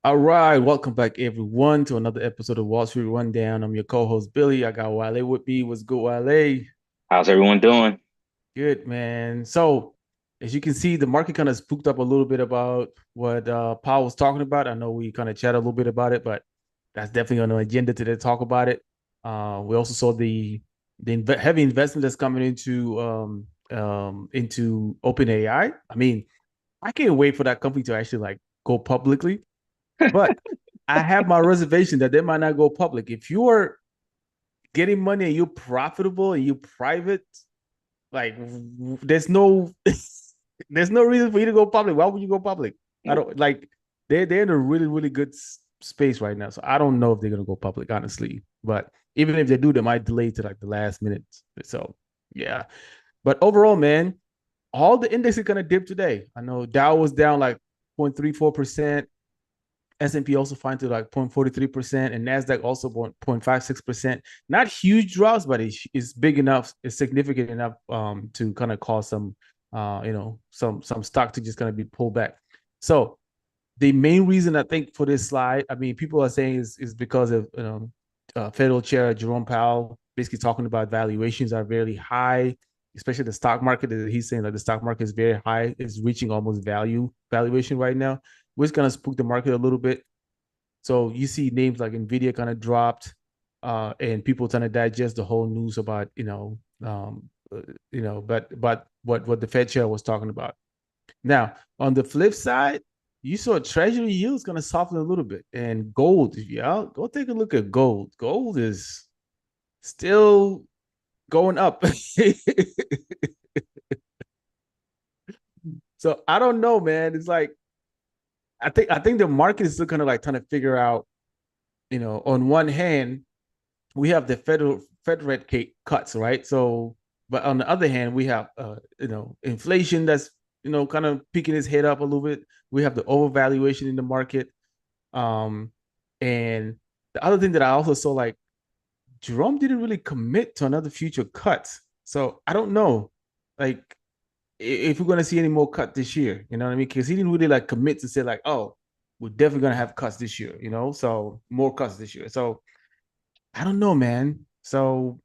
All right, welcome back everyone to another episode of Wall Street Rundown. I'm your co-host Billy. I got Wale with me. What's good, Wale? How's everyone doing? Good, man. So, as you can see, the market kind of spooked up a little bit about what Powell was talking about. I know we kind of chat a little bit about it, but that's definitely on the agenda today to talk about it. We also saw the heavy investment that's coming into OpenAI. I mean, I can't wait for that company to actually like go publicly. But I have my reservation that they might not go public. If you are getting money and you're profitable and you're private, like there's no there's no reason for you to go public. Why would you go public? I don't like they're in a really good space right now. So I don't know if they're gonna go public, honestly. But even if they do, they might delay to like the last minute. So yeah. But overall, man, all the indexes kind of dipped today. I know Dow was down like 0.34%. S&P also fine to like 0.43%, and Nasdaq also 0.56%. Not huge drops, but it's big enough, it's significant enough to kind of cause some some stock to just kind of be pulled back. So the main reason I think for this slide, I mean, people are saying is because of Federal Chair Jerome Powell basically talking about valuations are very high, especially the stock market. He's saying that the stock market is very high, it's reaching almost valuation right now, which kind of spooked the market a little bit. So you see names like NVDA kind of dropped, and people trying to digest the whole news about but what the Fed chair was talking about. Now on the flip side, you saw Treasury yields going to soften a little bit, and gold. If you out, go take a look at gold. Gold is still going up. So I don't know, man. It's like I think the market is still kind of like trying to figure out. On one hand, we have the Fed rate cuts, right? So, but on the other hand, we have inflation that's kind of picking its head up a little bit. We have the overvaluation in the market, um, and the other thing that I also saw, like Jerome didn't really commit to another future cut, so I don't know, like if we're gonna see any more cut this year. You know what I mean? Because he didn't really like commit to say like, oh, we're definitely gonna have cuts this year. So more cuts this year. So I don't know, man. So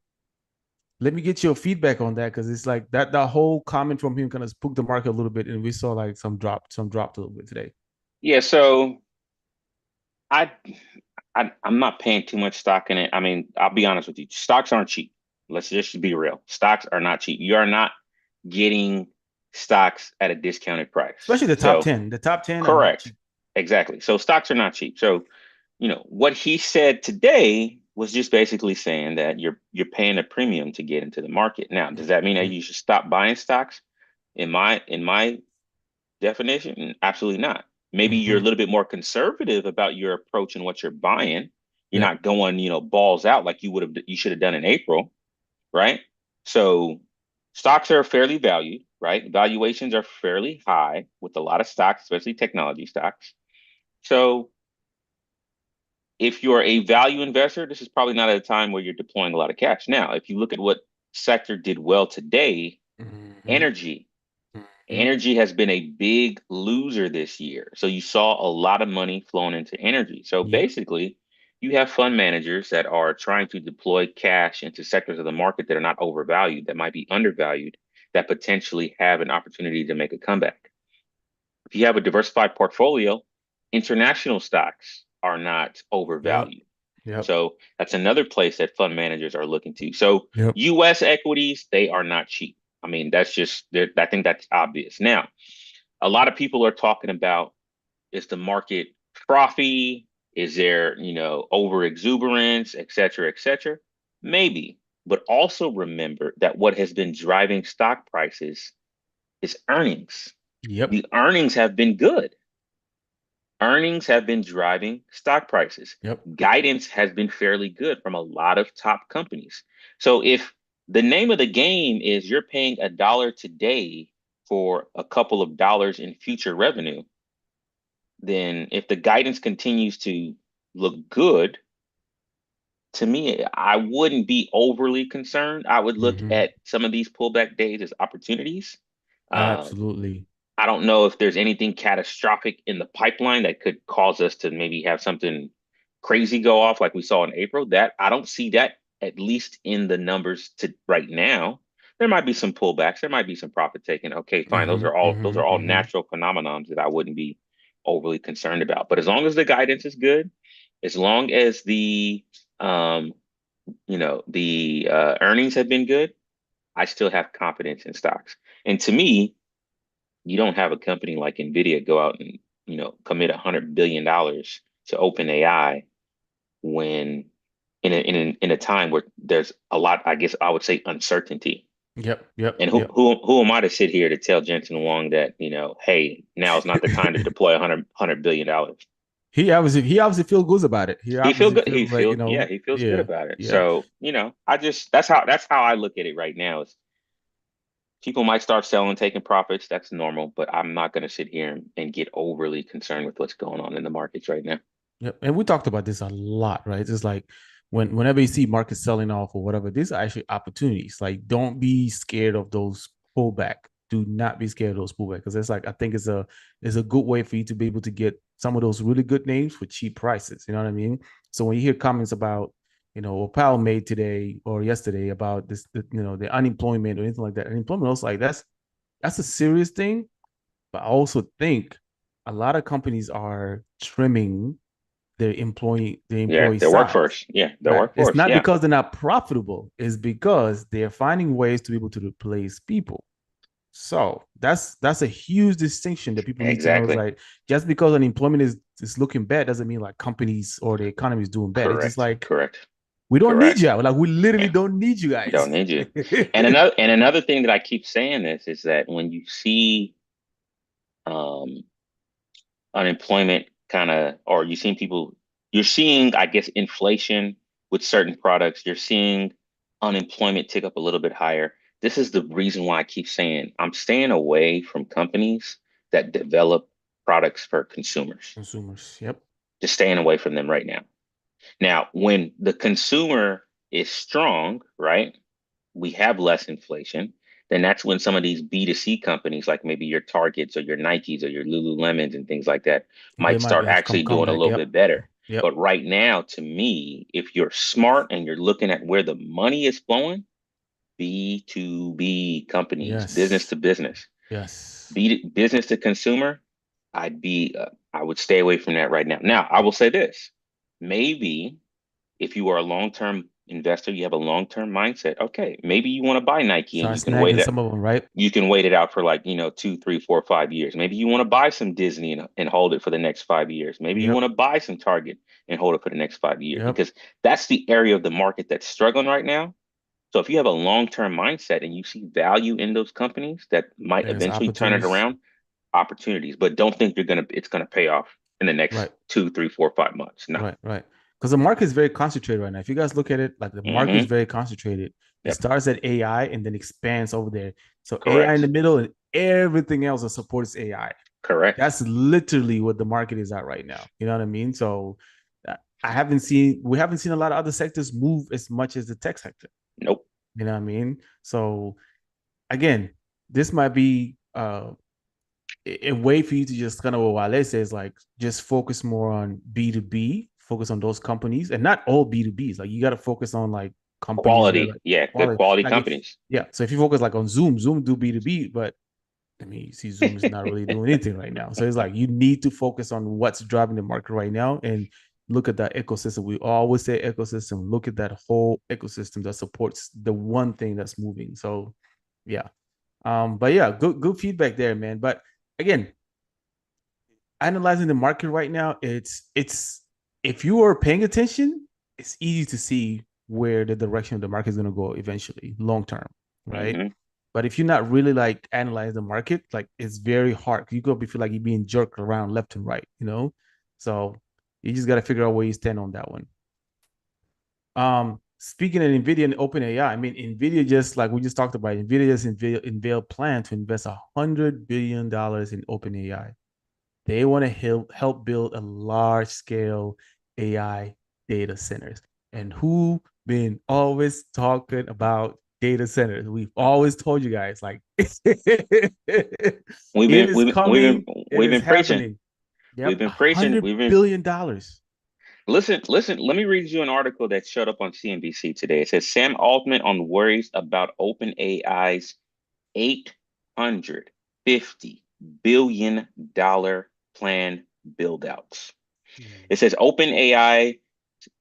let me get your feedback on that because it's like that whole comment from him kind of spooked the market a little bit, and we saw like some dropped a little bit today. Yeah, so I, I'm not paying too much stock in it. I mean, I'll be honest with you. Stocks aren't cheap. Let's just be real. Stocks are not cheap. You are not getting stocks at a discounted price. Especially the top So, 10. The top 10 are not correct. cheap. Exactly. So stocks are not cheap. So, what he said today was just basically saying that you're paying a premium to get into the market. Now, does that mean that Mhm. you should stop buying stocks? In my definition? Absolutely not. Maybe you're a Mhm. little bit more conservative about your approach and what you're buying. You're Yep. not going, balls out like you should have done in April, right? So stocks are fairly valued, right? Valuations are fairly high with a lot of stocks, especially technology stocks. So if you're a value investor, this is probably not at a time where you're deploying a lot of cash. Now, if you look at what sector did well today, Mhm. energy. Mhm. Energy has been a big loser this year. So you saw a lot of money flowing into energy. So Yep. basically, you have fund managers that are trying to deploy cash into sectors of the market that are not overvalued, that might be undervalued, that potentially have an opportunity to make a comeback. If you have a diversified portfolio, international stocks are not Yep. overvalued. Yep. So that's another place that fund managers are looking to. So Yep. US equities, they are not cheap. I mean, I think that's obvious. Now, a lot of people are talking about, is the market frothy? Is there, over exuberance, et cetera, et cetera? Maybe. But also remember that what has been driving stock prices is earnings. Yep. The earnings have been good. Earnings have been driving stock prices. Yep. Guidance has been fairly good from a lot of top companies. So if the name of the game is you're paying a dollar today for a couple of dollars in future revenue, then if the guidance continues to look good, to me, I wouldn't be overly concerned. I would look Mhm. at some of these pullback days as opportunities. Um, Absolutely. I don't know if there's anything catastrophic in the pipeline that could cause us to maybe have something crazy go off like we saw in April. That I don't see that at least in the numbers to right now. There might be some pullbacks. There might be some profit taking. Okay, fine. Those are all natural phenomenons that I wouldn't be overly concerned about. But as long as the guidance is good, as long as the earnings have been good, I still have confidence in stocks. And to me, you don't have a company like NVIDIA go out and, commit $100 billion to OpenAI when in a time where there's a lot, I guess I would say, uncertainty. Yep, yep, And who yep. who who am I to sit here to tell Jensen Wong that, hey, now is not the time to deploy $100 billion. He obviously feels good about it. He He feel obviously good. feels like, Yeah, he feels good yeah, about it. yeah. So, I just that's how I look at it right now. Is people might start selling, taking profits. That's normal, but I'm not going to sit here and get overly concerned with what's going on in the markets right now. Yep. And we talked about this a lot, right? It's like whenever you see markets selling off or whatever, these are actually opportunities. Like, don't be scared of those pullback. Do not be scared of those pullback, because it's like, I think it's a good way for you to be able to get some of those really good names for cheap prices. You know what I mean? So when you hear comments about, what Powell made today or yesterday about this, the unemployment or anything like that, unemployment, I was like, that's a serious thing. But I also think a lot of companies are trimming Yeah, their employee their size. workforce. Yeah, their Right. It's workforce. not Yeah, because they're not profitable, it's because they're finding ways to be able to replace people. So that's a huge distinction that people need to know. Is exactly. like, just because unemployment is looking bad doesn't mean like companies or the economy is doing bad. It's just Correct. like, Correct. we don't need Correct. you. Like, we literally Yeah, don't need you guys. don't need you. And another thing that I keep saying this is that when you see um unemployment kind of, or you're seeing, I guess, inflation with certain products, you're seeing unemployment tick up a little bit higher. This is the reason why I keep saying I'm staying away from companies that develop products for consumers. Consumers. Yep. Just staying away from them right now. Now, when the consumer is strong, right? We have less inflation, then that's when some of these B2C companies, like maybe your Targets or your Nikes or your Lululemons and things like that, They might might start be actually come doing a back. little Yep. bit better. Yep. But right now, to me, if you're smart and you're looking at where the money is flowing, B2B companies, business Yes. to business, Yes. business to consumer, I would stay away from that right now. Now, I will say this, maybe if you are a long-term investor, you have a long-term mindset. Okay, maybe you want to buy Nike and Start you can wait snagging it. some of them, right? You can wait it out for like, 2, 3, 4, 5 years. Maybe you want to buy some Disney and hold it for the next 5 years. Maybe you Yep. want to buy some Target and hold it for the next 5 years Yep. because that's the area of the market that's struggling right now. So if you have a long-term mindset and you see value in those companies that might There's eventually turn it opportunities. around, opportunities, but don't think it's gonna pay off in the next Right. 2, 3, 4, 5 months. No. Right. Right. Because the market is very concentrated right now. If you guys look at it, like, the market is Mm-hmm. very concentrated. It Yep. starts at AI and then expands over there. So AI in the Correct. middle and everything else that supports AI. Correct. That's literally what the market is at right now. You know what I mean? So we haven't seen a lot of other sectors move as much as the tech sector. Nope. You know what I mean? So again, this might be a way for you to just kind of, what Wale says, like, just focus more on B2B, focus on those companies, and not all B2Bs. Like, you got to focus on like companies that are Quality. like Yeah. Good quality. quality Like, if, companies. yeah. So if you focus like on Zoom do B2B, but I mean, you see, Zoom is not really doing anything right now. So it's like, you need to focus on what's driving the market right now and look at that ecosystem. We always say ecosystem. Look at that whole ecosystem that supports the one thing that's moving. So yeah. But yeah, good feedback there, man. But again, analyzing the market right now, it's if you are paying attention, it's easy to see where the direction of the market is going to go eventually, long term, right? Hmm. But if you're not really like analyzing the market, like, it's very hard. You could be feel like you're being jerked around left and right. So you just got to figure out where you stand on that one. Speaking of NVIDIA and OpenAI, I mean, NVIDIA, just like we just talked about, NVIDIA just unveiled plan to invest $100 billion in OpenAI. They want to help build a large scale AI data centers. And who been always talking about data centers. We've always told you guys, like, it We've been is we've been we've coming. been It we've is been preaching. happening. We've Yep, been preaching. $100 We've been billion. listen. Let me read you an article that showed up on CNBC today. It says Sam Altman on worries about OpenAI's $850 billion plan buildouts. It says OpenAI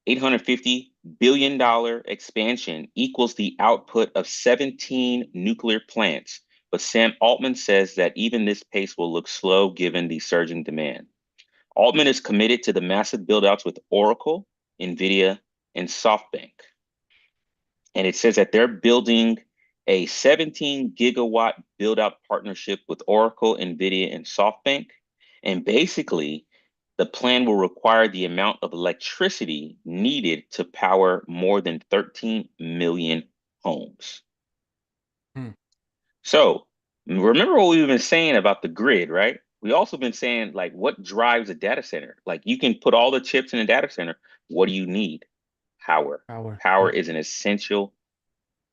$850 billion expansion equals the output of 17 nuclear plants. But Sam Altman says that even this pace will look slow given the surging demand. Altman is committed to the massive buildouts with Oracle, NVIDIA, and SoftBank. And it says that they're building a 17 gigawatt build out partnership with Oracle, NVIDIA, and SoftBank. And basically, the plan will require the amount of electricity needed to power more than 13 million homes. Hmm. So remember what we've been saying about the grid, right? We also been saying like what drives a data center? Like you can put all the chips in a data center. What do you need? Power. Power. Power Yep. is an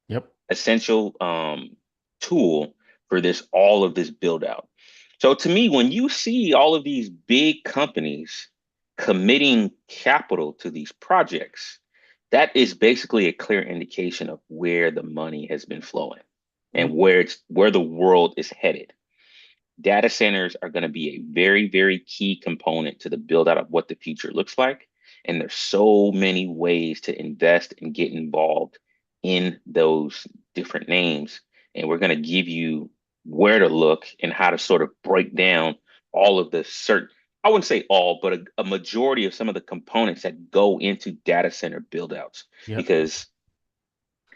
Yep. essential tool for this all of this build out. So to me, when you see all of these big companies committing capital to these projects, that is basically a clear indication of where the money has been flowing and Yep. where the world is headed. Data centers are going to be a very, very key component to the build out of what the future looks like. And there's so many ways to invest and get involved in those different names. And we're going to give you where to look and how to sort of break down all of the certain, I wouldn't say all, but a majority of some of the components that go into data center build outs Yep. because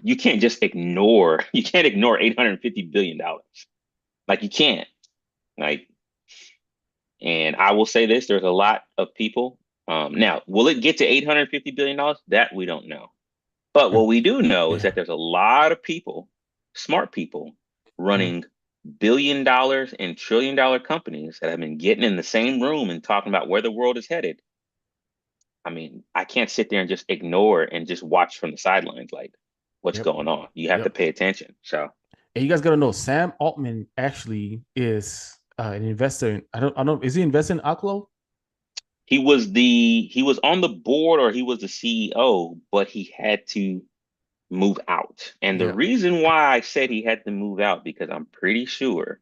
you can't just ignore, you can't ignore $850 billion. Like you can't. Like and I will say this, there's a lot of people. Now, will it get to $850 billion? That we don't know. But what we do know is Yeah. that there's a lot of people, smart people, Mm. running $1 billion and $1 trillion companies that have been getting in the same room and talking about where the world is headed. I mean, I can't sit there and just ignore and just watch from the sidelines like what's Yep. going on. You have to Yep. pay attention. So And you guys gotta know Sam Altman actually is an investor in I don't is he investing in Oklo? he was on the board or he was the CEO, but he had to move out. And the Yeah. reason why I said he had to move out, because I'm pretty sure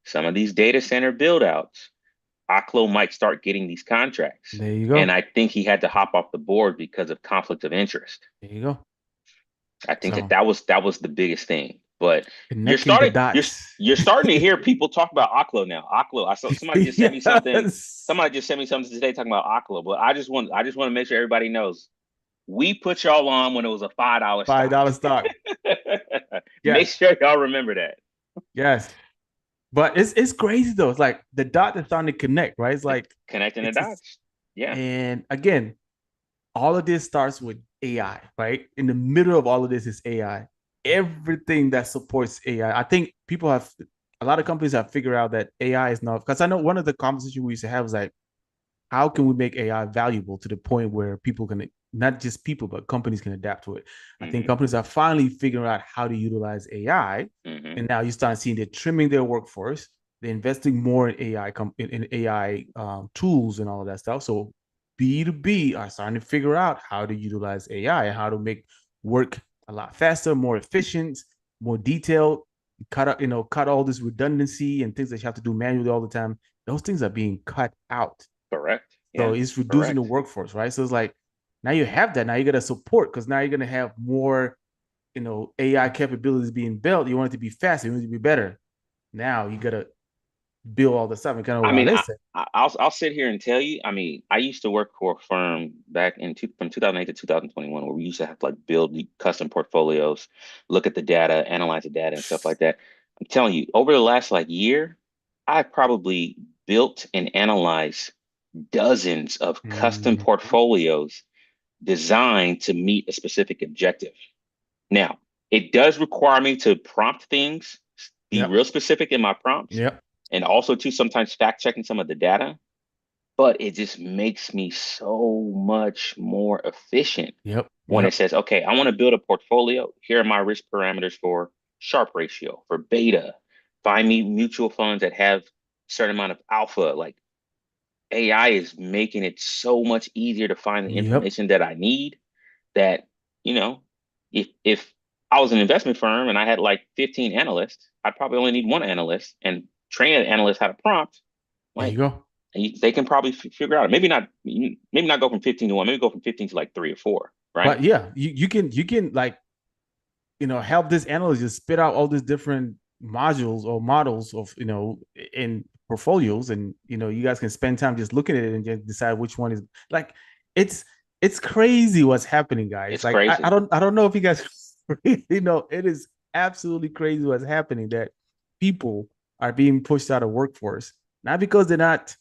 some of these data center build outs, Aklo might start getting these contracts. There you And go. I think he had to hop off the board because of conflict of interest. There you go. I think that So that was the biggest thing. But connecting the dots. you're starting to hear people talk about Aklo now. Aklo. I saw somebody just sent me something. Yes. Somebody just sent me something today talking about Aklo. But I just want to make sure everybody knows we put y'all on when it was a $5 stock. $5 stock. Make Yes. sure y'all remember that. Yes. But it's crazy though. It's like the dot is starting to connect, right? It's like Connecting the it's dots. Yeah, and again, all of this starts with AI, right? In the middle of all of this is AI. Everything that supports AI. I think people have a lot of companies have figured out that AI is not because I know one of the conversations we used to have was like, how can we make AI valuable to the point where people can not just people but companies can adapt to it. I think hmm companies are finally figuring out how to utilize AI, hmm and now you start seeing they're trimming their workforce. They're investing more in AI in AI tools and all of that stuff. So B2B are starting to figure out how to utilize AI and how to make work a lot faster, more efficient, more detailed. Cut out, cut all this redundancy and things that you have to do manually all the time. Those things are being cut out, Correct. so Yeah, it's reducing the correct. workforce, right? So it's like now you have that. Now you got to support because now you're gonna have more, AI capabilities being built. You want it to be faster, you want it to be better. Now you gotta build all the stuff. And kind of I what mean, I said. I'll sit here and tell you. I mean, I used to work for a firm back from 2008 to 2021 where we used to have to like build the custom portfolios, look at the data, analyze the data, and stuff like that. I'm telling you, over the last like year, I've probably built and analyzed dozens of custom Mm, portfolios designed to meet a specific objective. Now, it does require me to prompt things, be yep, real specific in my prompts, yep, and also to sometimes fact checking some of the data. but it just makes me so much more efficient Yep. when it Yep. says, okay, I want to build a portfolio. Here are my risk parameters for Sharpe ratio, for beta. Find me mutual funds that have a certain amount of alpha. Like AI is making it so much easier to find the Yep. information that I need that, you know, if I was an investment firm and I had like 15 analysts, I'd probably only need one analyst and train an analyst how to prompt. There you Like, go. and they can probably figure out. Maybe not go from 15 to one. Maybe go from 15 to like three or four. Right? But yeah, you can like help this analyst just spit out all these different modules or models of in portfolios, and you guys can spend time just looking at it and just decide which one is like it's it's crazy what's happening, guys. It's Like I crazy. don't know if you guys it is absolutely crazy what's happening, that people are being pushed out of workforce, not because they're not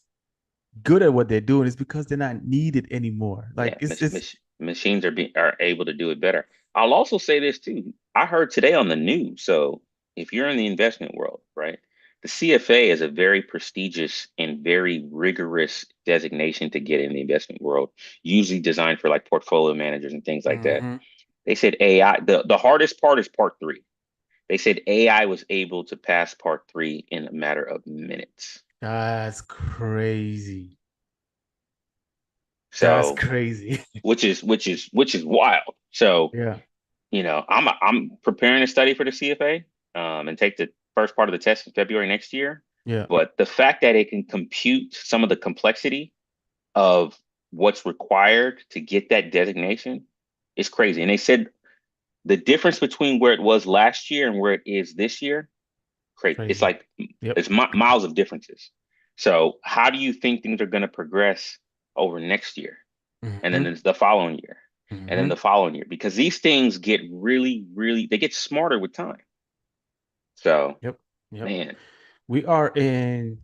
good at what they're doing, it's because they're not needed anymore. Like Yeah, it's machines are able to do it better. I'll also say this too. I heard today on the news. So if you're in the investment world, right, the CFA is a very prestigious and very rigorous designation to get in the investment world, usually designed for like portfolio managers and things like that. mm-hmm. They said AI, the hardest part is part three. They said AI was able to pass part three in a matter of minutes. That's crazy. That's So, crazy. which is wild. So, Yeah. I'm preparing to study for the CFA, and take the first part of the test in February next year. Yeah. But the fact that it can compute some of the complexity of what's required to get that designation is crazy. And they said the difference between where it was last year and where it is this year, crazy. It's Crazy. like Yep. it's miles of differences. So how do you think things are going to progress over next year? And then Mm-hmm. it's the following year, and then Mm-hmm. the following year, because these things get really, really, they get smarter with time. So, Yep. Yep. man, We are in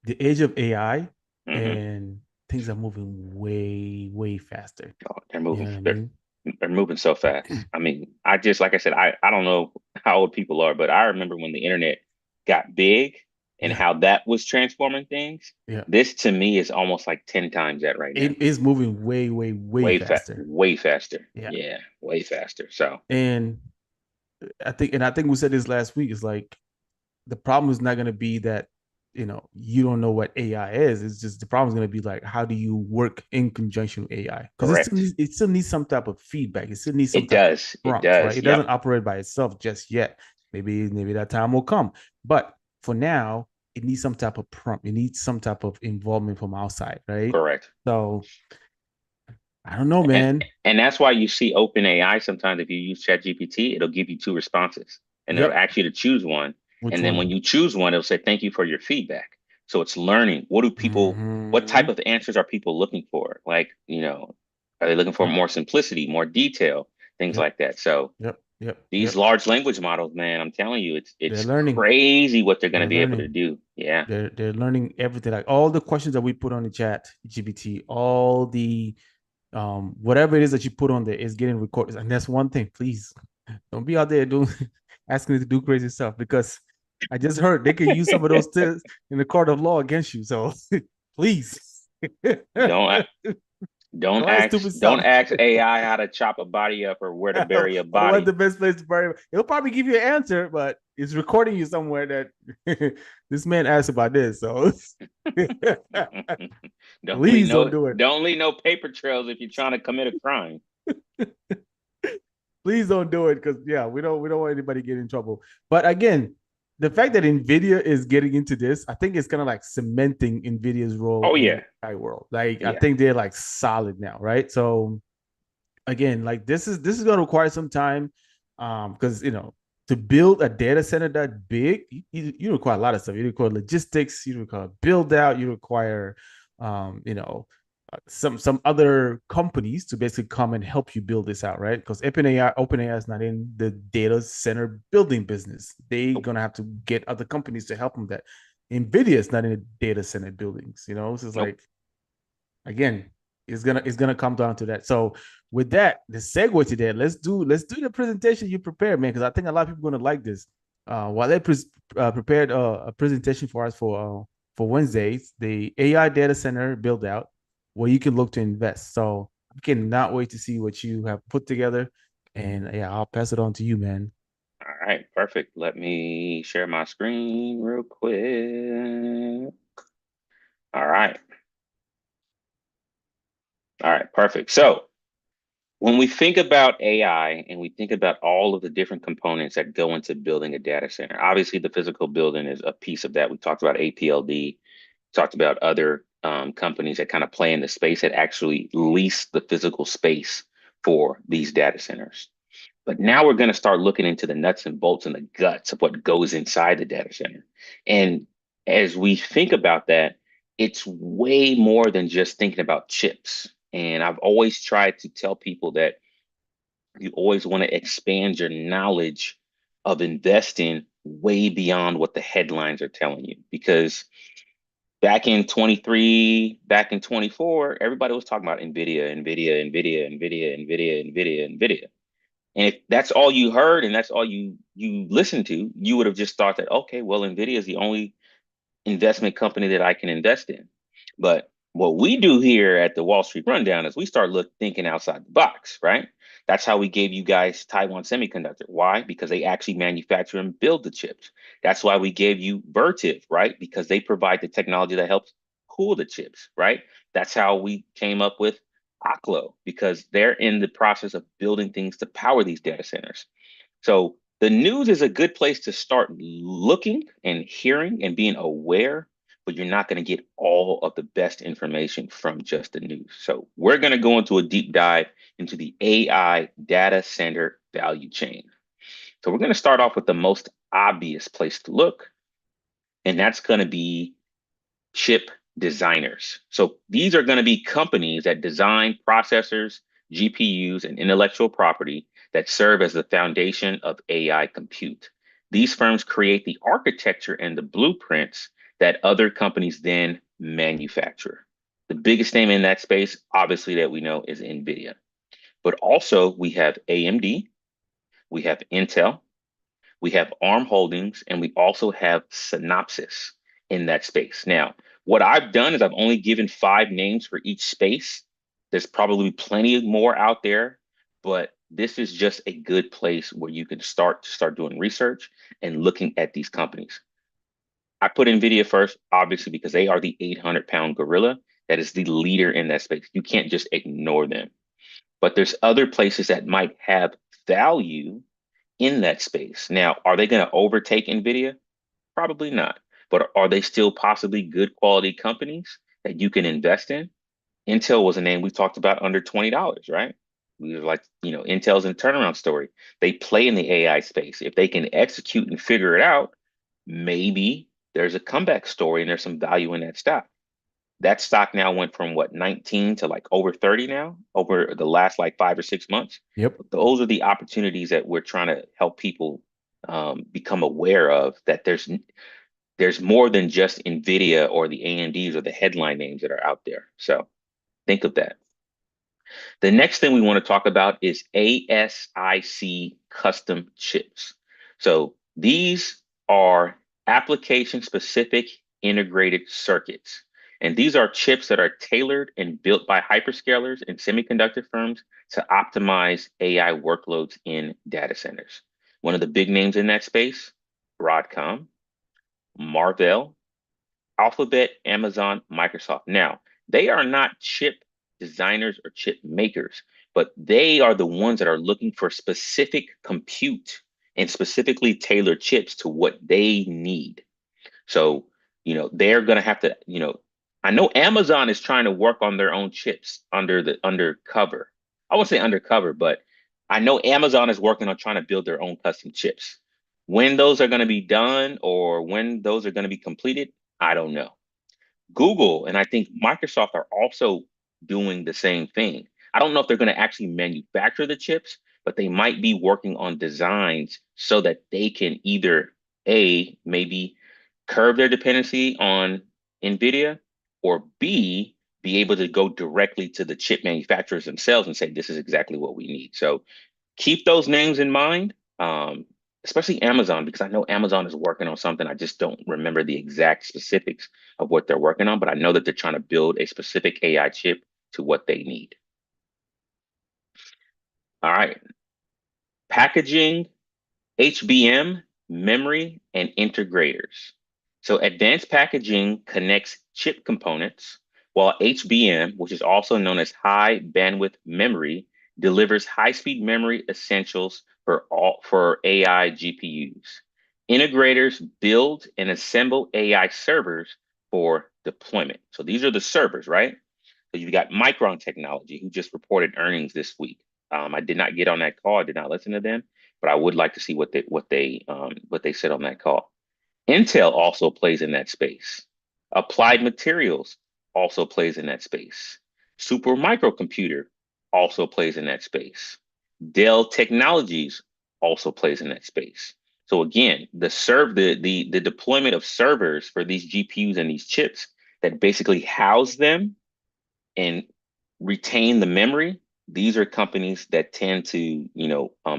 the age of AI, hmm and things are moving way, way faster. oh, they're You moving, know what I they're mean? they're moving so fast. I mean, like I said, I don't know how old people are, but I remember when the internet got big and Yeah. how that was transforming things. Yeah. This to me is almost like 10 times that right now. It is moving way, way, way faster. Way faster. Yeah. Yeah, way faster. So, And I think we said this last week, is like the problem is not going to be that you don't know what AI is. It's just the problem is going to be like, how do you work in conjunction with AI? Because correct. it still needs some type of feedback. It still needs some It type of does. It prompt, right? does. It Yep. doesn't operate by itself just yet. Maybe that time will come. But for now, it needs some type of prompt. It needs some type of involvement from outside, right? Correct. So I don't know, And man. and that's why you see OpenAI sometimes if you use ChatGPT, it'll give you two responses and it'll Yep. ask you to choose one. Which And then when one? you choose one, it'll say, thank you for your feedback. So it's learning. What type Mm-hmm. of answers are people looking for? Like, are they looking for Yep. more simplicity, more detail, things Yep. like that? So Yep. Yep. these Yep. large language models, man, I'm telling you, They're it's learning. crazy what they're going to They're be able to learning. do. Yeah, They're learning everything. Like all the questions that we put on the chat GPT, all the whatever it is that you put on there is getting recorded. And that's one thing. Please don't be out there doing asking it to do crazy stuff, because I just heard they could use some of those things in the court of law against you. So please don't don't ask stupid don't stuff. ask AI how to chop a body up or where to bury a Or what's body. the best place to bury? It'll probably give you an answer, but it's recording you somewhere that this man asked about this. So please don't do it. Don't leave no paper trails if you're trying to commit a crime. Please don't do it, because yeah, we don't want anybody getting in trouble. But again, the fact that Nvidia is getting into this, I think it's kind of like cementing Nvidia's role Oh in yeah. the AI world. Like I Yeah. think they're like solid now, right? So again, like this is going to require some time, because to build a data center that big, you require a lot of stuff. You require logistics, you require build out, you require um, you know some other companies to basically come and help you build this out, right? Because OpenAI is not in the data center building business. They're Nope. gonna have to get other companies to help them. That NVIDIA is not in the data center buildings. So it's Nope. like, again, it's gonna come down to that. So with that, the segue to that, let's do the presentation you prepared, man, because I think a lot of people are gonna like this. While they prepared a presentation for us for for Wednesdays, the AI data center build out, where you can look to invest. So I cannot wait to see what you have put together. And yeah, I'll pass it on to you, man. All right, perfect. Let me share my screen real quick. All right. All right, perfect. So when we think about AI and we think about all of the different components that go into building a data center, obviously the physical building is a piece of that. We talked about APLD, talked about other companies that kind of play in the space that actually lease the physical space for these data centers. But now we're going to start looking into the nuts and bolts and the guts of what goes inside the data center. And as we think about that, it's way more than just thinking about chips. And I've always tried to tell people that you always want to expand your knowledge of investing way beyond what the headlines are telling you. Because back in 23, back in 24, everybody was talking about NVIDIA, NVIDIA, NVIDIA, NVIDIA, NVIDIA, NVIDIA, NVIDIA. And if that's all you heard and that's all you listened to, you would have just thought that, okay, well, NVIDIA is the only investment company that I can invest in. But what we do here at the Wall Street Rundown is we start thinking outside the box, right? That's how we gave you guys Taiwan Semiconductor. Why? Because they actually manufacture and build the chips. That's why we gave you Vertiv, right? Because they provide the technology that helps cool the chips, right? That's how we came up with Oklo, because they're in the process of building things to power these data centers. So the news is a good place to start looking and hearing and being aware, but you're not going to get all of the best information from just the news. So we're going to go into a deep dive into the AI data center value chain. So we're going to start off with the most obvious place to look, and that's going to be chip designers. So these are going to be companies that design processors, GPUs, and intellectual property that serve as the foundation of AI compute. These firms create the architecture and the blueprints that other companies then manufacture. The biggest name in that space, obviously, that we know is NVIDIA. But also, we have AMD, we have Intel, we have ARM Holdings, and we also have Synopsys in that space. Now, what I've done is I've only given 5 names for each space. There's probably plenty more out there, but this is just a good place where you can start doing research and looking at these companies. I put NVIDIA first, obviously, because they are the 800-pound gorilla that is the leader in that space. You can't just ignore them. But there's other places that might have value in that space. Now, are they going to overtake NVIDIA? Probably not. But are they still possibly good quality companies that you can invest in? Intel was a name we talked about under $20, right? We were like, Intel's a turnaround story. They play in the AI space. If they can execute and figure it out, maybe there's a comeback story and there's some value in that stock. That stock now went from what, 19 to like over 30 now over the last like 5 or 6 months. Yep. Those are the opportunities that we're trying to help people become aware of, that there's more than just NVIDIA or the AMDs or the headline names that are out there. So think of that. The next thing we want to talk about is ASIC custom chips. So these are application specific integrated circuits. And these are chips that are tailored and built by hyperscalers and semiconductor firms to optimize AI workloads in data centers. One of the big names in that space, Broadcom, Marvell, Alphabet, Amazon, Microsoft. Now, they are not chip designers or chip makers, but they are the ones that are looking for specific compute and specifically tailored chips to what they need. So, they're going to have to, I know Amazon is trying to work on their own chips undercover. I won't say undercover, but I know Amazon is working on trying to build their own custom chips. When those are going to be done or when those are going to be completed, I don't know. Google and I think Microsoft are also doing the same thing. I don't know if they're going to actually manufacture the chips, but they might be working on designs so that they can either maybe curb their dependency on NVIDIA, or B, be able to go directly to the chip manufacturers themselves and say, this is exactly what we need. So keep those names in mind. especially Amazon, because I know Amazon is working on something. I just don't remember the exact specifics of what they're working on, but I know that they're trying to build a specific AI chip to what they need. All right. Packaging, HBM, memory, and integrators. So advanced packaging connects chip components, while HBM, which is also known as high bandwidth memory, delivers high-speed memory essentials for AI GPUs. Integrators build and assemble AI servers for deployment. So these are the servers, right? So you've got Micron Technology, who just reported earnings this week. I did not get on that call. I did not listen to them, but I would like to see what they said on that call. Intel also plays in that space. Applied Materials also plays in that space. Super Microcomputer also plays in that space. Dell Technologies also plays in that space. So again, the deployment of servers for these GPUs and these chips that basically house them and retain the memory, these are companies that tend to,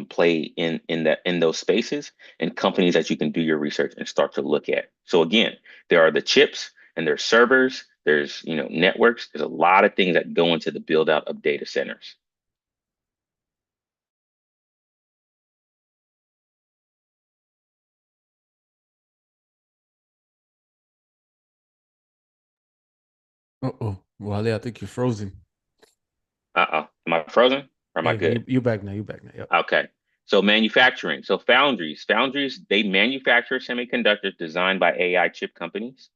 play in those spaces, and companies that you can do your research and start to look at. So again, there are the chips and there's servers, there's networks, there's a lot of things that go into the build out of data centers. Uh-oh. Wale, I think you're frozen. Am I frozen or am I Yeah, good? you back now. You back now. Yep. Okay. So manufacturing. So foundries, they manufacture semiconductors designed by AI chip companies.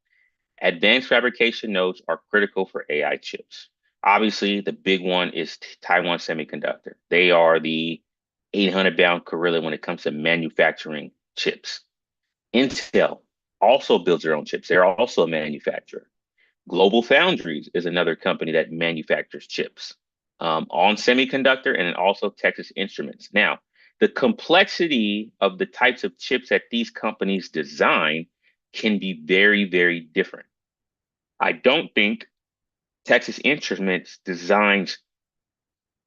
Advanced fabrication nodes are critical for AI chips. Obviously, the big one is Taiwan Semiconductor. They are the 800-pound gorilla when it comes to manufacturing chips. Intel also builds their own chips. They're also a manufacturer. Global Foundries is another company that manufactures chips on semiconductor, and then also Texas Instruments. Now, the complexity of the types of chips that these companies design can be very, very different. I don't think Texas Instruments designs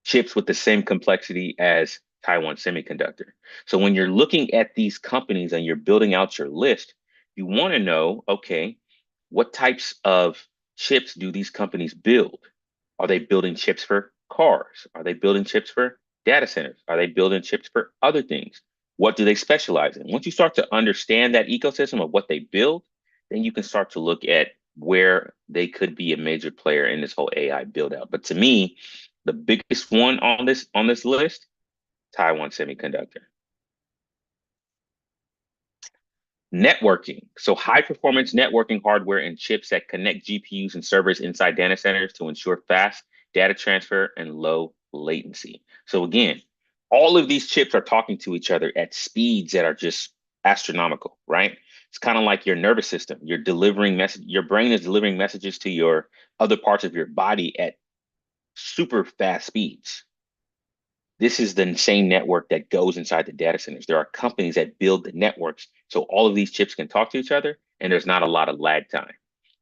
chips with the same complexity as Taiwan Semiconductor. So when you're looking at these companies and you're building out your list, you want to know, okay, what types of chips do these companies build? Are they building chips for cars? Are they building chips for data centers? Are they building chips for other things? What do they specialize in? Once you start to understand that ecosystem of what they build, then you can start to look at where they could be a major player in this whole AI build out. But to me, the biggest one on this list, Taiwan Semiconductor. Networking. So high performance networking hardware and chips that connect GPUs and servers inside data centers to ensure fast data transfer and low latency. So again, all of these chips are talking to each other at speeds that are just astronomical, right? It's kind of like your nervous system. You're delivering message, your brain is delivering messages to your other parts of your body at super fast speeds. This is the same network that goes inside the data centers. There are companies that build the networks so all of these chips can talk to each other and there's not a lot of lag time.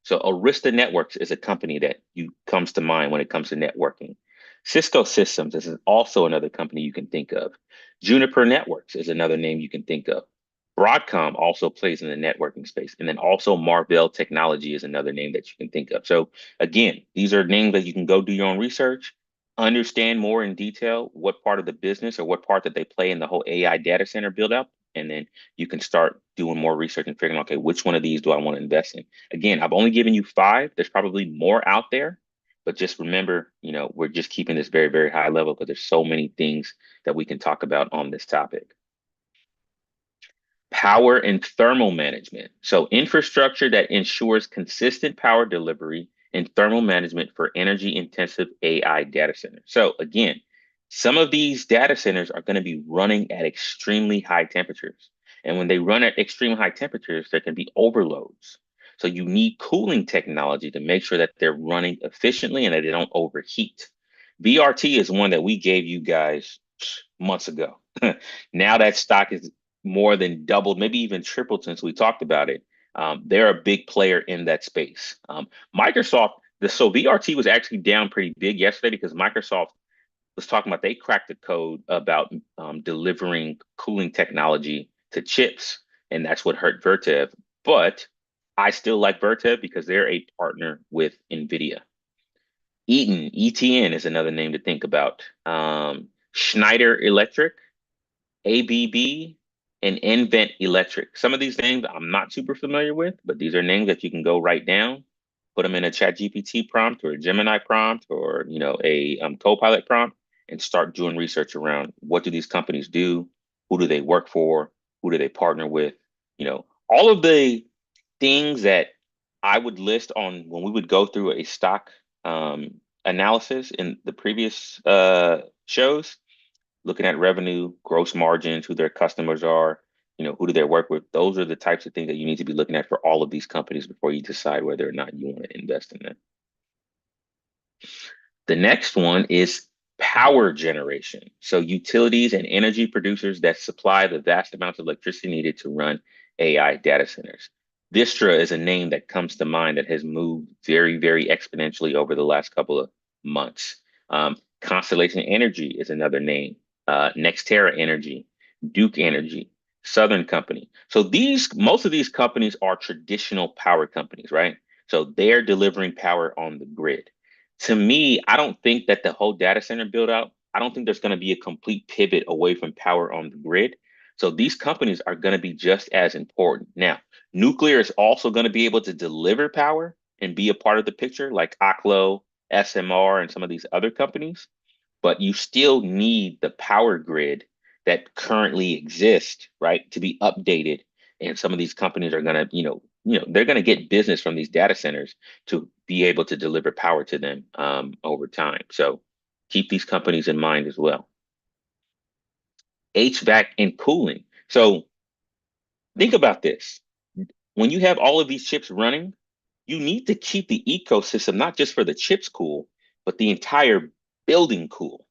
So Arista Networks is a company that you comes to mind when it comes to networking. Cisco Systems is also another company you can think of. Juniper Networks is another name you can think of. Broadcom also plays in the networking space. And then also Marvell Technology is another name that you can think of. So again, these are names that you can go do your own research, understand more in detail what part of the business or what part that they play in the whole AI data center build up. And then you can start doing more research and figuring, okay, which one of these do I want to invest in? Again, I've only given you five. There's probably more out there, but just remember, we're just keeping this very, very high level, but there's so many things that we can talk about on this topic. Power and thermal management. So infrastructure that ensures consistent power delivery and thermal management for energy intensive AI data centers. So again, some of these data centers are going to be running at extremely high temperatures. And when they run at extreme high temperatures, there can be overloads. So you need cooling technology to make sure that they're running efficiently and that they don't overheat. VRT is one that we gave you guys months ago. Now that stock is more than doubled, maybe even tripled since we talked about it. They're a big player in that space. Microsoft, so VRT was actually down pretty big yesterday because Microsoft was talking about they cracked the code about delivering cooling technology to chips, and that's what hurt Vertev. But I still like Vertev because they're a partner with NVIDIA. Eaton, ETN is another name to think about. Schneider Electric, ABB, and Invent Electric. Some of these names I'm not super familiar with, but these are names that you can go write down, put them in a ChatGPT prompt or a Gemini prompt or a Copilot prompt, and start doing research around what do these companies do, who do they work for, who do they partner with, all of the things that I would list on when we would go through a stock analysis in the previous shows, looking at revenue, gross margins, who their customers are, who do they work with. Those are the types of things that you need to be looking at for all of these companies before you decide whether or not you want to invest in them. The next one is power generation. So utilities and energy producers that supply the vast amounts of electricity needed to run AI data centers. Vistra is a name that comes to mind that has moved very, very exponentially over the last couple of months. Constellation Energy is another name. Nextera Energy, Duke Energy, Southern Company. So most of these companies are traditional power companies, right? So they're delivering power on the grid. To me, I don't think that the whole data center build out, I don't think there's going to be a complete pivot away from power on the grid. So these companies are going to be just as important. Now, nuclear is also going to be able to deliver power and be a part of the picture, like Oklo, SMR, and some of these other companies. But you still need the power grid that currently exists, right, to be updated. And some of these companies are going to, they're going to get business from these data centers to be able to deliver power to them over time. So keep these companies in mind as well. HVAC and cooling. So think about this. When you have all of these chips running, you need to keep the ecosystem, not just for the chips cool, but the entire building cool.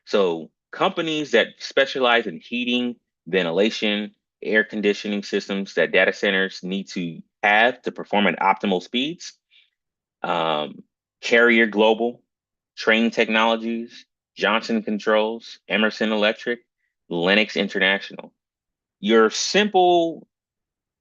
So companies that specialize in heating, ventilation, air conditioning systems that data centers need to have to perform at optimal speeds, Carrier Global, Train Technologies, Johnson Controls, Emerson Electric, Lennox International. Your simple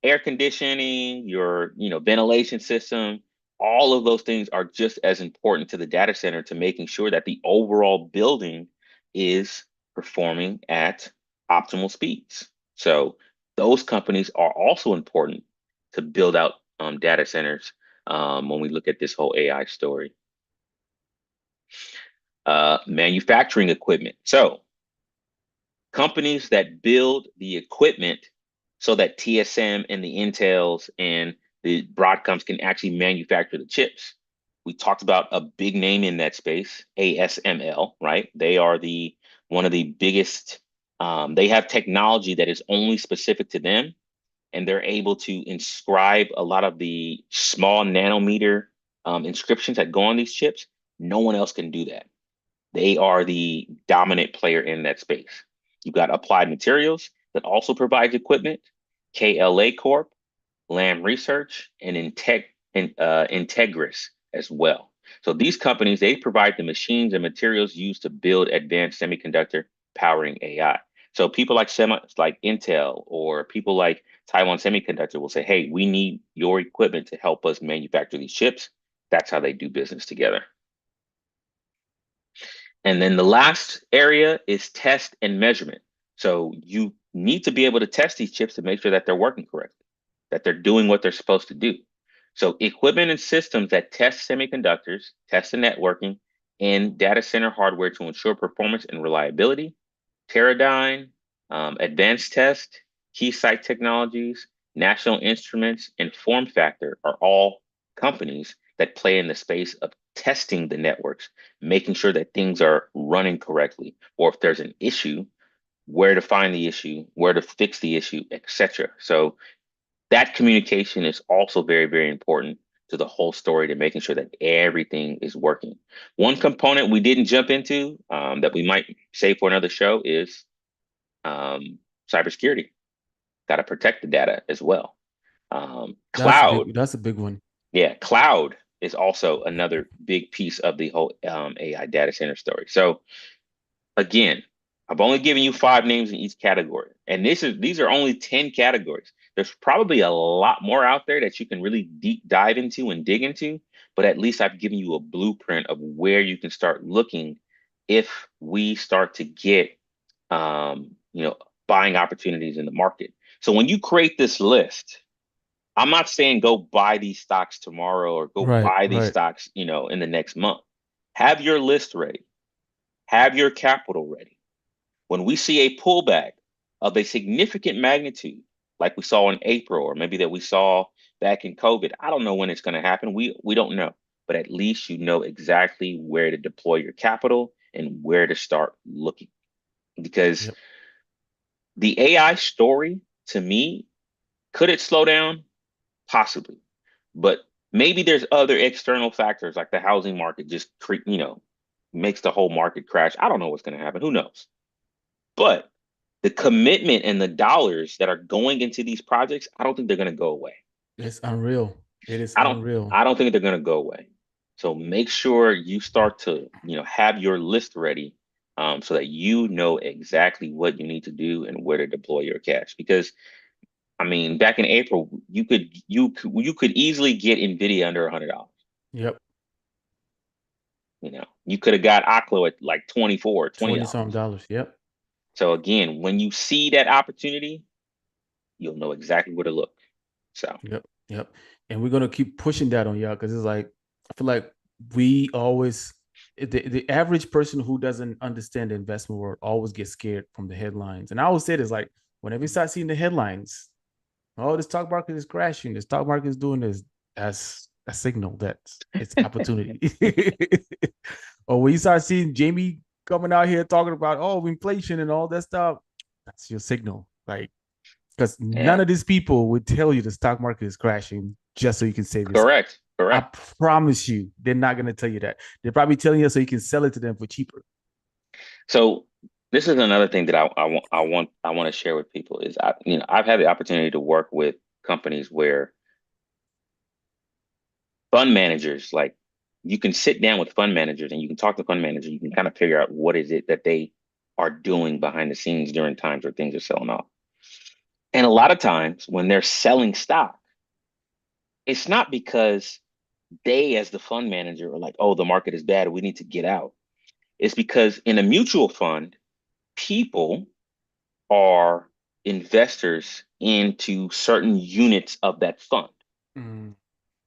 air conditioning, your ventilation system, all of those things are just as important to the data center to making sure that the overall building is performing at optimal speeds. So those companies are also important to build out data centers when we look at this whole AI story. Manufacturing equipment. So companies that build the equipment so that TSM and the Intels and the Broadcoms can actually manufacture the chips. We talked about a big name in that space, ASML, right? They are one of the biggest. They have technology that is only specific to them, and they're able to inscribe a lot of the small nanometer inscriptions that go on these chips. No one else can do that. They are the dominant player in that space. You've got Applied Materials that also provides equipment, KLA Corp, Lam Research, and Integris as well. So these companies, they provide the machines and materials used to build advanced semiconductor powering AI. So people like Intel or people like Taiwan Semiconductor will say, hey, we need your equipment to help us manufacture these chips. That's how they do business together. And then the last area is test and measurement. So you need to be able to test these chips to make sure that they're working correctly, that they're doing what they're supposed to do. So equipment and systems that test semiconductors, test the networking, and data center hardware to ensure performance and reliability. Teradyne, Advanced Test, Keysight Technologies, National Instruments, and FormFactor are all companies that play in the space of testing the networks, making sure that things are running correctly, or if there's an issue, where to find the issue, where to fix the issue, etc. So that communication is also very, very important to the whole story to making sure that everything is working. One component we didn't jump into that we might save for another show is cybersecurity. Got to protect the data as well. Cloud, That's a big one. yeah, cloud is also another big piece of the whole AI data center story. So again, I've only given you five names in each category. And these are only 10 categories. There's probably a lot more out there that you can really deep dive into and dig into, but at least I've given you a blueprint of where you can start looking if we start to get you know, buying opportunities in the market. So when you create this list, I'm not saying go buy these stocks tomorrow or go Right, buy these right, stocks, in the next month. Have your list ready. Have your capital ready. When we see a pullback of a significant magnitude, like we saw in April, or maybe that we saw back in COVID, I don't know when it's going to happen. We don't know, but at least you know exactly where to deploy your capital and where to start looking. Because yep, the AI story, to me, could it slow down? Possibly, but maybe there's other external factors like the housing market just makes the whole market crash. I don't know what's going to happen. Who knows? But the commitment and the dollars that are going into these projects, I don't think they're going to go away. it's unreal. It is I don't unreal. I don't think they're going to go away. So make sure you start to, have your list ready, so that you know exactly what you need to do and where to deploy your cash. Because I mean, back in April, you could easily get NVIDIA under $100. Yep, You could have got Oklo at like 24, $20 something $20. dollars. Yep, So again, when you see that opportunity, you'll know exactly where to look. So yep, yep. And we're gonna keep pushing that on y'all because it's like I feel like we always the average person who doesn't understand the investment world always gets scared from the headlines. And I always say this like whenever you start seeing the headlines, oh, the stock market is crashing, the stock market is doing this, that's a signal that it's opportunity. Or when you start seeing Jamie coming out here talking about oh inflation and all that stuff, that's your signal. Like because none yeah, of these people would tell you the stock market is crashing just so you can save yourself. correct, I correct. promise you, they're not going to tell you that. They're probably telling you so you can sell it to them for cheaper. So this is another thing that I want to share with people is I've had the opportunity to work with companies where fund managers, like, you can sit down with fund managers and you can talk to fund managers. You can kind of figure out what is it that they are doing behind the scenes during times where things are selling off. And a lot of times when they're selling stock, it's not because they, as the fund manager, are like, oh, the market is bad, we need to get out. It's because in a mutual fund, people are investors into certain units of that fund. Mm,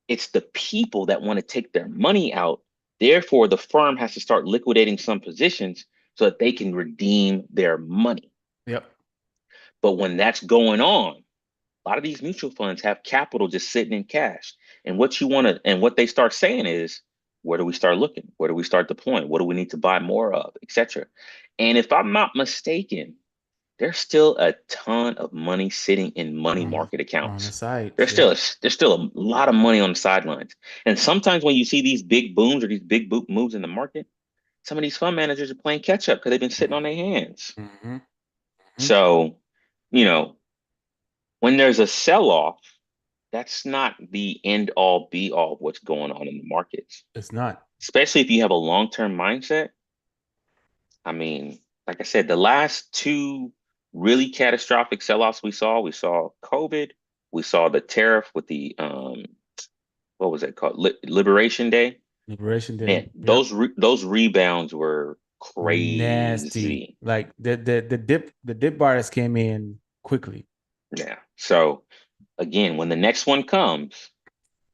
It's the people that want to take their money out. Therefore, the firm has to start liquidating some positions so that they can redeem their money. yep. But when that's going on, a lot of these mutual funds have capital just sitting in cash. And what they start saying is, where do we start looking? Where do we start deploying? What do we need to buy more of, etc. And if I'm not mistaken, there's still a ton of money sitting in money market On the accounts. side. There's still Yep. a, there's still a lot of money on the sidelines. And sometimes when you see these big booms or these big moves in the market, some of these fund managers are playing catch up because they've been sitting on their hands. Mm-hmm. Mm-hmm. So, you know, when there's a sell off, that's not the end all be all of what's going on in the markets. It's not. Especially if you have a long term mindset. I mean, like I said, the last two really catastrophic sell-offs we saw COVID, we saw the tariff with the what was it called? Liberation Day. Liberation Day. Man, Yep. those rebounds were Nasty. crazy. Like the dip bars came in quickly. Yeah. So again, when the next one comes,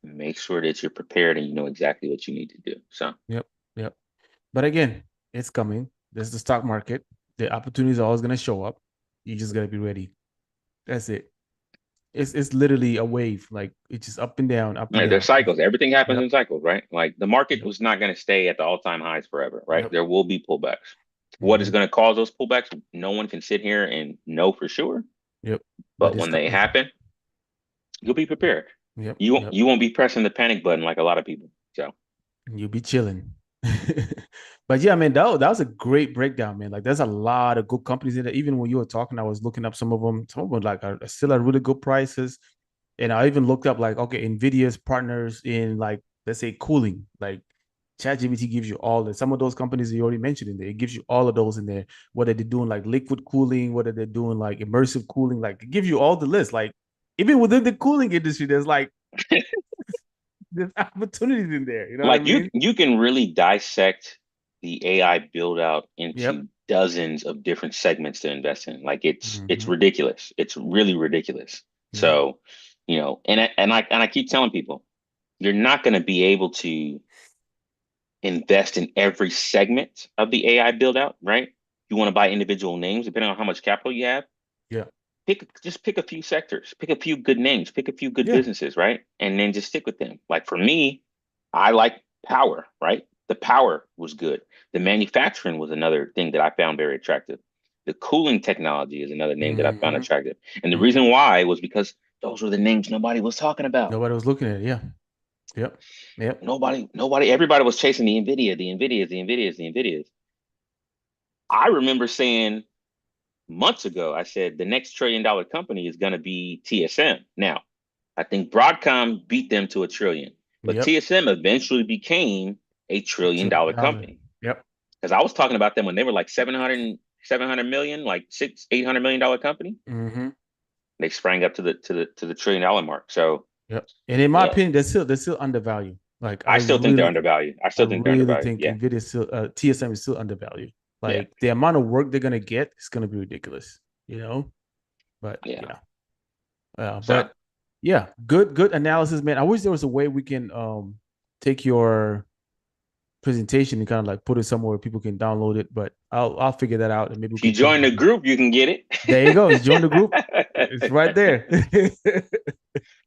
make sure that you're prepared and you know exactly what you need to do. So Yep. Yep. But again, it's coming. This is the stock market. The opportunities are always gonna show up. You just gotta be ready. That's it. It's literally a wave. Like it's just up and down, up and yeah, there's down. cycles. Everything happens Yep. in cycles, right? Like the market Yep. was not going to stay at the all-time highs forever, right? Yep. There will be pullbacks. What is Mm-hmm. going to cause those pullbacks? No one can sit here and know for sure. Yep. But But it's when they coming. happen, you'll be prepared. Yep. You won't Yep. you won't be pressing the panic button like a lot of people. So You'll be chilling. But yeah, man, that was a great breakdown, man. Like there's a lot of good companies in there. Even when you were talking, I was looking up some of them. Some of them like are still at really good prices. And I even looked up like, okay, NVIDIA's partners in like, let's say cooling, like ChatGPT gives you all the some of those companies you already mentioned in there. It gives you all of those in there. Whether they're doing like liquid cooling, whether they're doing like immersive cooling, like it gives you all the list. Like even within the cooling industry, there's like there's opportunities in there. You know what I Like mean? you can really dissect the AI build out Yep. into dozens of different segments to invest in. Like it's Mm-hmm. ridiculous. It's really ridiculous. Yeah. So, and I keep telling people, you're not going to be able to invest in every segment of the AI build out, right? You want to buy individual names depending on how much capital you have. Yeah. Pick a few sectors, pick a few good names, pick a few good Yeah. businesses, right? And then just stick with them. Like for me, I like power, right? The power was good. The manufacturing was another thing that I found very attractive. The cooling technology is another name that I found Mm-hmm. attractive. And the Mm-hmm. reason why was because those were the names nobody was talking about. Nobody was looking at it. Yeah. Yep. Yep. Everybody was chasing the NVIDIA, the NVIDIAs, the NVIDIAs, the NVIDIAs. I remember saying months ago, I said the next $1 trillion company is going to be TSM. Now, I think Broadcom beat them to a trillion, but Yep. TSM eventually became a $1 trillion $1 trillion. company. Yep. Because I was talking about them when they were like 700 million, like $800 million company. Mm-hmm. They sprang up to the $1 trillion mark. So Yep. And in my yeah, opinion, they're still undervalued. Like I still think they're undervalued. I I still think they're really undervalued. think Yeah, Nvidia still TSM is still undervalued. yeah, Like the amount of work they're gonna get is gonna be ridiculous, you know. But yeah. yeah, So but yeah, good analysis, man. I wish there was a way we can take your presentation and kind of like put it somewhere where people can download it. But I'll figure that out and maybe we if you can put join it the on. group, you can get There you go. Join the group. It's right it. there.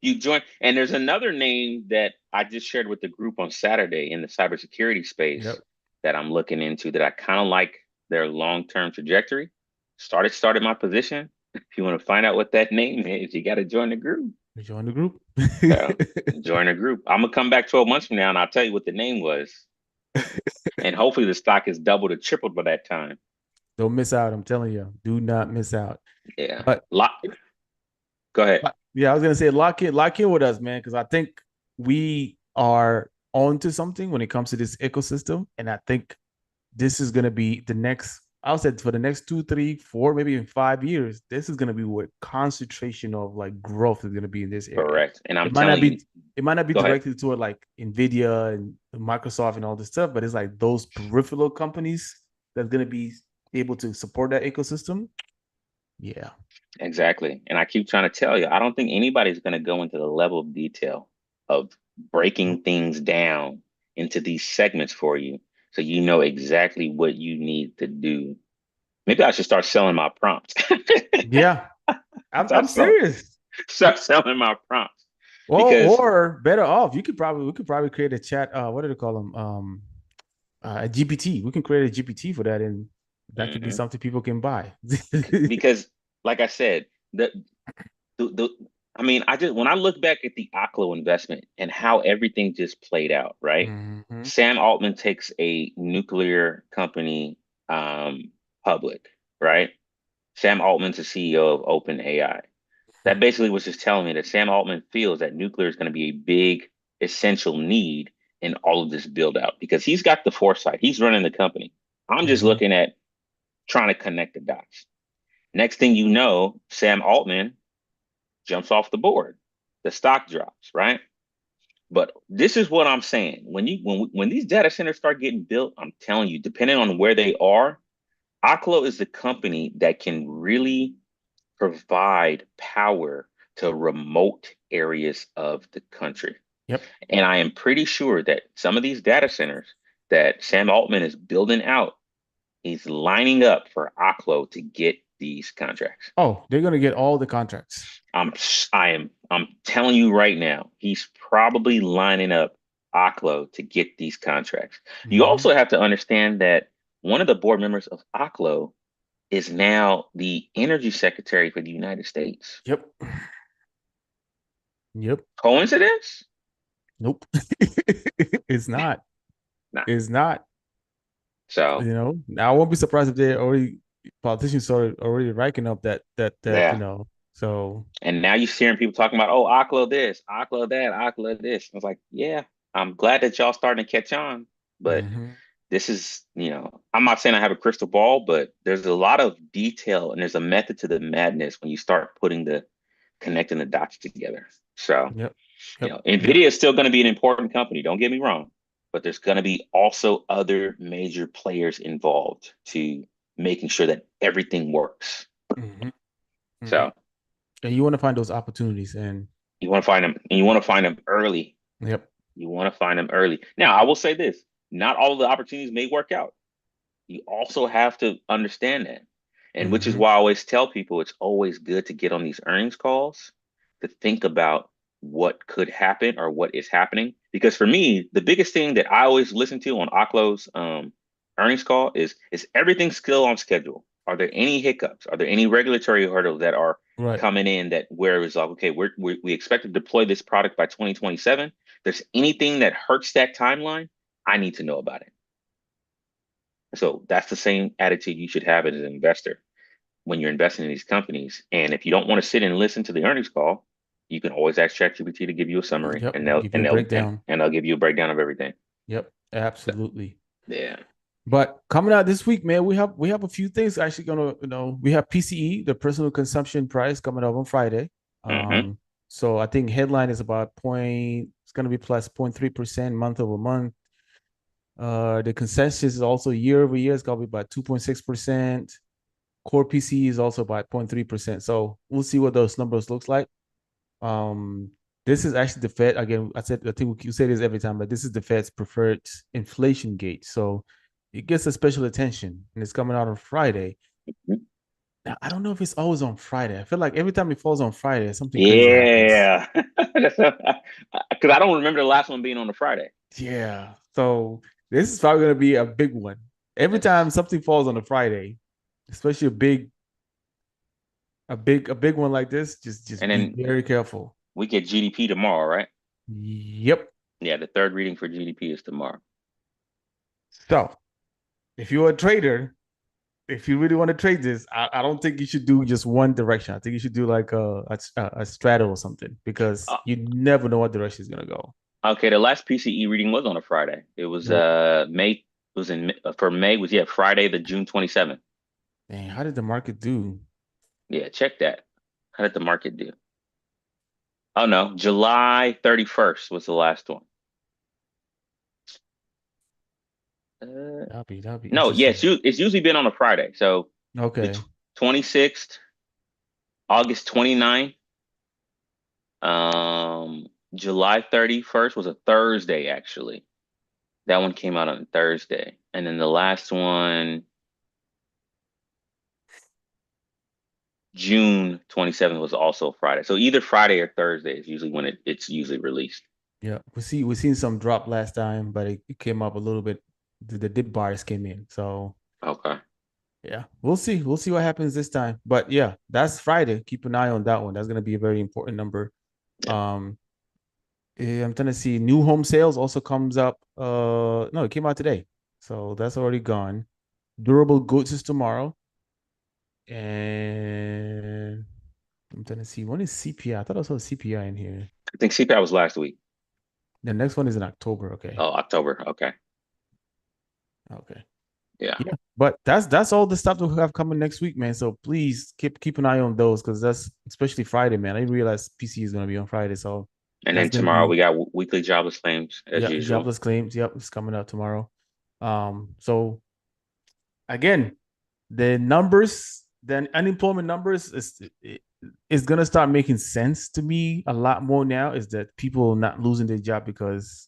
You join, and there's another name that I just shared with the group on Saturday in the cybersecurity space Yep. that I'm looking into that I kind of like their long-term trajectory. Started my position. If you want to find out what that name is, you got to join the group. Join the group. So join the group. I'm gonna come back 12 months from now and I'll tell you what the name was. And hopefully the stock is doubled or tripled by that time. Don't miss out. I'm telling you, do not miss out. Yeah. But Go ahead. yeah, I was gonna say lock in with us, man, because I think we are on to something when it comes to this ecosystem, and I think this is gonna be the next. I said for the next 2, 3, 4, maybe even 5 years, this is gonna be what concentration of like growth is gonna be in this area. Correct. And I'm It might not telling you, be it might not be go ahead. directly toward like Nvidia and Microsoft and all this stuff, but it's like those peripheral companies that's gonna be able to support that ecosystem. Yeah. Exactly. And I keep trying to tell you, I don't think anybody's going to go into the level of detail of breaking Nope. things down into these segments for you so you know exactly what you need to do. Maybe I should start selling my prompts. Yeah. I'm Start, sell, serious. start selling my prompts Well, because or better off, we could probably create a chat. What do they call them? A GPT. We can create a GPT for that, and that could be mhm. something people can buy. Because like I said, the I mean, I just when I look back at the Oklo investment and how everything just played out, right? Mm-hmm. Sam Altman takes a nuclear company public, right? Sam Altman's the CEO of OpenAI. That basically was just telling me that Sam Altman feels that nuclear is going to be a big essential need in all of this build out because he's got the foresight. He's running the company. I'm just Mm-hmm. looking at trying to connect the dots. Next thing you know, Sam Altman jumps off the board. The stock drops, right? But this is what I'm saying. When these data centers start getting built, I'm telling you, depending on where they are, Oklo is the company that can really provide power to remote areas of the country. Yep. And I am pretty sure that some of these data centers that Sam Altman is building out, he's lining up for Oklo to get these contracts. Oh, they're gonna get all the contracts. I'm telling you right now, he's probably lining up Oklo to get these contracts. You Mm-hmm. also have to understand that one of the board members of Oklo is now the energy secretary for the United States. Yep. Yep. Coincidence? Nope. It's not. Nah. It's not. So I won't be surprised if they already politicians are already ranking up that yeah. So And now you're hearing people talking about, oh, Oklo this, Oklo that, Oklo this. I was like, yeah, I'm glad that y'all starting to catch on. But Mm-hmm. this is, I'm not saying I have a crystal ball, but there's a lot of detail and there's a method to the madness when you start connecting the dots together. So, Yep. Yep. Yep. NVIDIA is still going to be an important company. Don't get me wrong, but there's going to be also other major players involved to making sure that everything works. Mm-hmm. Mm-hmm. So And you want to find those opportunities, and you want to find them, and you want to find them early. yep. You want to find them early. Now, I will say this: not all of the opportunities may work out. You also have to understand that. And which is Mm-hmm. why I always tell people it's always good to get on these earnings calls to think about what could happen or what is happening. Because for me, the biggest thing that I always listen to on Oklo's earnings call is everything still on schedule? Are there any hiccups? Are there any regulatory hurdles that are Right. coming in that where it's like, okay, we expect to deploy this product by 2027. There's anything that hurts that timeline, I need to know about it. So that's the same attitude you should have as an investor when you're investing in these companies. And if you don't want to sit and listen to the earnings call, you can always ask ChatGPT to give you a summary, Yep. and I'll give you a breakdown. they'll give you a breakdown of everything. Yep. So, Absolutely. yeah. But coming out this week, man, we have a few things actually gonna, we have PCE, the personal consumption price, coming up on Friday. Hmm. So I think headline is about it's gonna be plus 0.3% month over month. The consensus is also year over year, it's gonna be about 2.6%. Core PCE is also about 0.3%. So we'll see what those numbers looks like. Um, this is actually the Fed again. I think you say this every time, but this is the Fed's preferred inflation gauge. So it gets a special attention, and it's coming out on Friday. Now, I don't know if it's always on Friday. I feel like every time it falls on Friday, something crazy happens. Yeah. Because I don't remember the last one being on a Friday. Yeah. So this is probably going to be a big one. Every time Yes. something falls on a Friday, especially a big one like this, just And be then very careful. we get GDP tomorrow, right? Yep. Yeah, the third reading for GDP is tomorrow. So if you're a trader, if you really want to trade this, I don't think you should do just one direction. I think you should do like a straddle or something because Uh, you never know what direction is gonna go. okay, the last PCE reading was on a Friday. It was Yep. May. It was for May was Friday the June 27th. Man, how did the market do? Yeah, check that. How did the market do? Oh no, July 31st was the last one. Uh, That'll be no, yeah, interesting. it's usually been on a Friday. So the Okay. 26th, August 29th, um, July 31st was a Thursday, actually. That one came out on Thursday. And then the last one, June 27th, was also Friday. So either Friday or Thursday is usually when it's usually released. Yeah, we seen some drop last time, but it came up a little bit. The dip bars came in, so Okay. yeah, we'll see. We'll see what happens this time. But yeah, that's Friday. Keep an eye on that one. That's gonna be a very important number. Yeah. Um, I'm trying to see new home sales also comes up. No, it came out today, so that's already gone. Durable goods is tomorrow, and I'm trying to see when is CPI. I thought I saw CPI in here. I think CPI was last week. The next one is in October. Okay, Oh, October. Okay. okay, Yeah. yeah. But that's all the stuff that we have coming next week, man. So please keep an eye on those because that's especially Friday, man. I didn't realize PC is gonna be on Friday, so And that's then gonna tomorrow be we got weekly jobless claims as yeah. usual. Jobless claims. Yep, it's coming out tomorrow. So again, the numbers, the unemployment numbers is gonna start making sense to me a lot more now. Is that people not losing their job because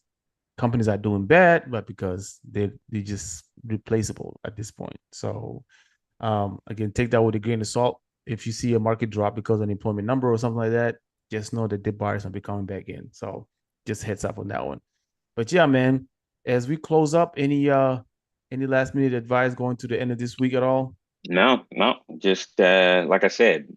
companies are doing bad, but because they're just replaceable at this point. So again, take that with a grain of salt. If you see a market drop because of unemployment number or something like that, just know that the buyers will be coming back in. So just heads up on that one. But yeah, man, as we close up, any last minute advice going to the end of this week at all? No, no, just like I said,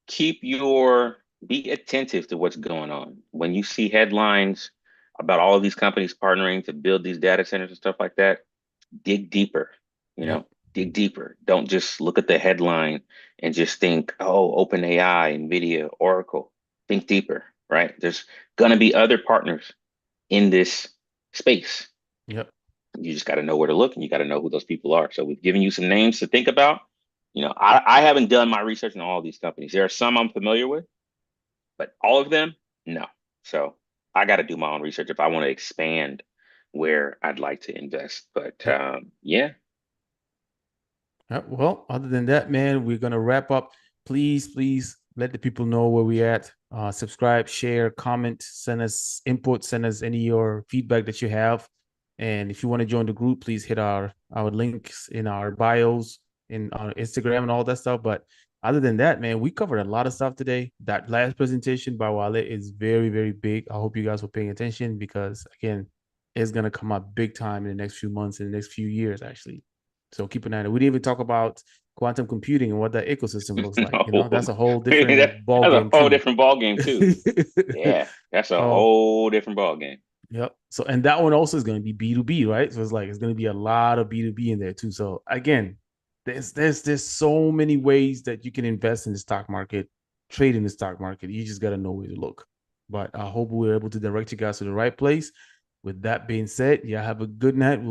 keep your be attentive to what's going on. When you see headlines about all of these companies partnering to build these data centers and stuff like that, dig deeper, you Yep. know, dig deeper. Don't just look at the headline and just think, oh, OpenAI, NVIDIA, Oracle. Think deeper, right? There's gonna be other partners in this space. Yep. You just got to know where to look and you got to know who those people are. So we've given you some names to think about. I haven't done my research on all these companies. There are some I'm familiar with, but all of them, no. So I got to do my own research if I want to expand where I'd like to invest. But Yep. yeah, Well, other than that, man, we're gonna wrap up. Please let the people know where we at. Subscribe, share, comment, send us input, send us any of your feedback that you have. And if you want to join the group, please hit our links in our bios in our Instagram and all that stuff. But other than that, man, we covered a lot of stuff today. That last presentation by Wale is very big. I hope you guys were paying attention because again, it's gonna come up big time in the next few months, in the next few years, actually. So keep an eye on it. We didn't even talk about quantum computing and what that ecosystem looks like. You know, no, that's a whole that's different ball a game whole too. different ball game too. Yeah, that's a Oh, whole different ball game. yep. So and that one also is going to be B2B, right? So it's going to be a lot of B2B in there too. So again, there's so many ways that you can invest in the stock market, trade in the stock market. You just got to know where to look. But I hope we were able to direct you guys to the right place. With that being said, yeah, have a good night. We'll